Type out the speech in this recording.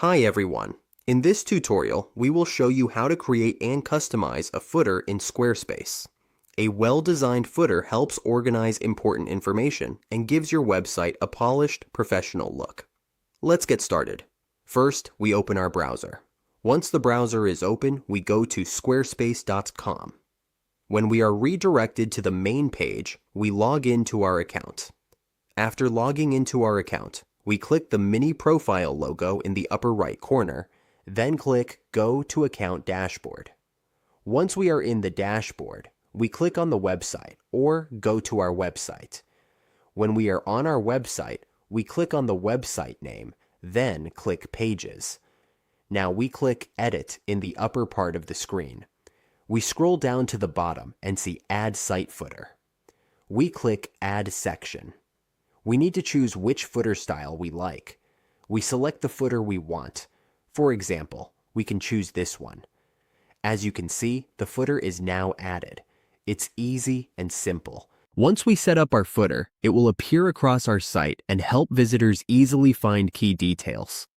Hi everyone. In this tutorial, we will show you how to create and customize a footer in Squarespace. A well-designed footer helps organize important information and gives your website a polished, professional look. Let's get started. First, we open our browser. Once the browser is open, we go to squarespace.com. When we are redirected to the main page, we log into our account. After logging into our account, we click the mini profile logo in the upper right corner, then click Go to Account Dashboard. Once we are in the dashboard, we click on the website or go to our website. When we are on our website, we click on the website name, then click Pages. Now we click Edit in the upper part of the screen. We scroll down to the bottom and see Add Site Footer. We click Add Section. We need to choose which footer style we like. We select the footer we want. For example, we can choose this one. As you can see, the footer is now added. It's easy and simple. Once we set up our footer, it will appear across our site and help visitors easily find key details.